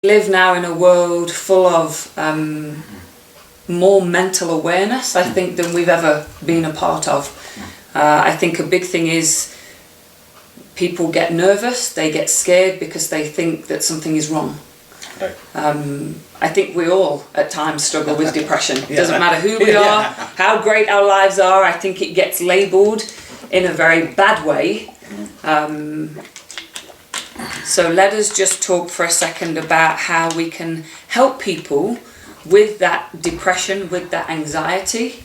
live now in a world full of more mental awareness, I think, than we've ever been a part of. I think a big thing is people get nervous, they get scared because they think that something is wrong. Right. I think we all at times struggle with depression. It Yeah. doesn't matter who we are, how great our lives are, I think it gets labelled in a very bad way. So let us just talk for a second about how we can help people with that depression, with that anxiety,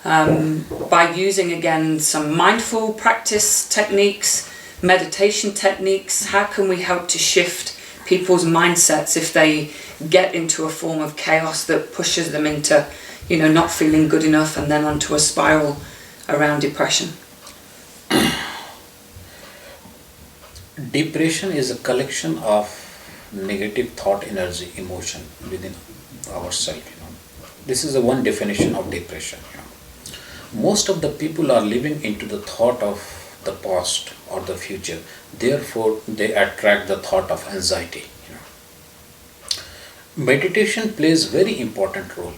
by using again some mindful practice techniques, meditation techniques. How can we help to shift people's mindsets if they get into a form of chaos that pushes them into, not feeling good enough and then onto a spiral around depression? Depression is a collection of negative thought, energy, emotion within ourselves. This is the one definition of depression. Most of the people are living into the thought of the past or the future. Therefore, they attract the thought of anxiety. Meditation plays very important role.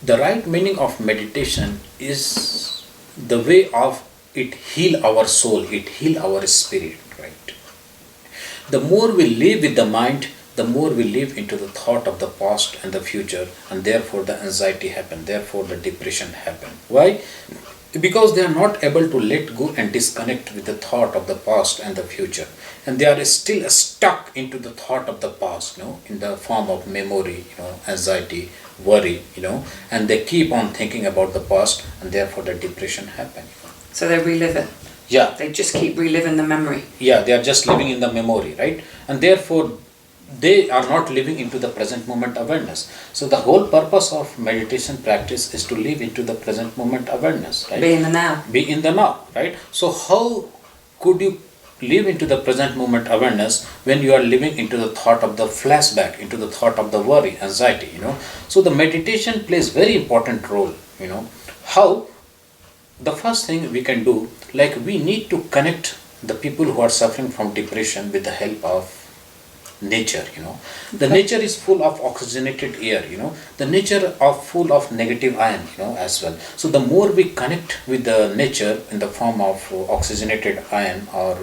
The right meaning of meditation is the way of it heal our soul, it heal our spirit, right? The more we live with the mind, the more we live into the thought of the past and the future, and therefore the anxiety happen, therefore the depression happen. Why? Because they are not able to let go and disconnect with the thought of the past and the future, and they are still stuck into the thought of the past, in the form of memory, anxiety, worry, and they keep on thinking about the past, and therefore the depression happen. So they relive it. Yeah. They just keep reliving the memory. Yeah, they are just living in the memory, right? And therefore, they are not living into the present moment awareness. So the whole purpose of meditation practice is to live into the present moment awareness, right? Be in the now. Be in the now, right? So how could you live into the present moment awareness when you are living into the thought of the flashback, into the thought of the worry, anxiety, So the meditation plays very important role, How? The first thing we can do, we need to connect the people who are suffering from depression with the help of nature. The nature is full of oxygenated air. The nature are full of negative ion, as well. So the more we connect with the nature in the form of oxygenated ion or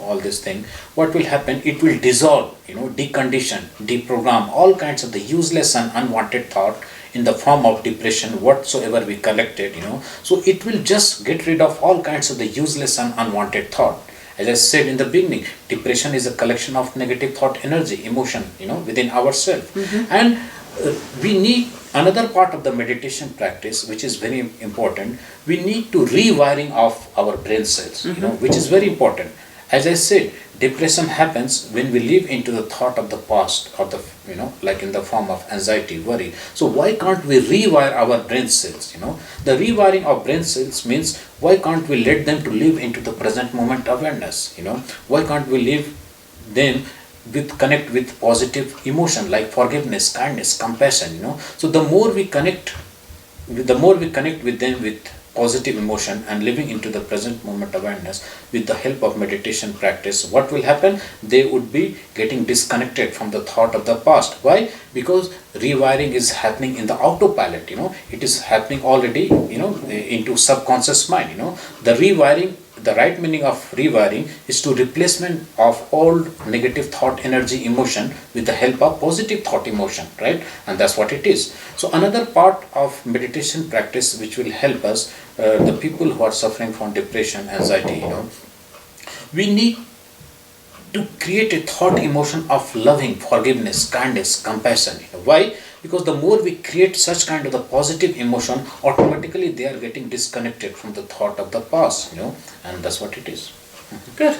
all this thing, what will happen? It will dissolve, decondition, deprogram all kinds of the useless and unwanted thought in the form of depression whatsoever we collected. So it will just get rid of all kinds of the useless and unwanted thought. As I said in the beginning, depression is a collection of negative thought, energy, emotion, within ourselves. And we need another part of the meditation practice, which is very important. We need to rewiring of our brain cells, which is very important. As I said, depression happens when we live into the thought of the past or the, like in the form of anxiety, worry. So why can't we rewire our brain cells, The rewiring of brain cells means why can't we let them to live into the present moment awareness, Why can't we live them connect with positive emotion like forgiveness, kindness, compassion, So the more we connect with them with positive emotion and living into the present moment awareness with the help of meditation practice, what will happen? They would be getting disconnected from the thought of the past. Why? Because rewiring is happening in the autopilot, it is happening already, into subconscious mind, the rewiring. The right meaning of rewiring is to replacement of old negative thought, energy, emotion with the help of positive thought, emotion, right? And that's what it is. So another part of meditation practice which will help us, the people who are suffering from depression, anxiety, we need to create a thought, emotion of loving, forgiveness, kindness, compassion. Why? Because the more we create such kind of the positive emotion, automatically they are getting disconnected from the thought of the past, and that's what it is. Good.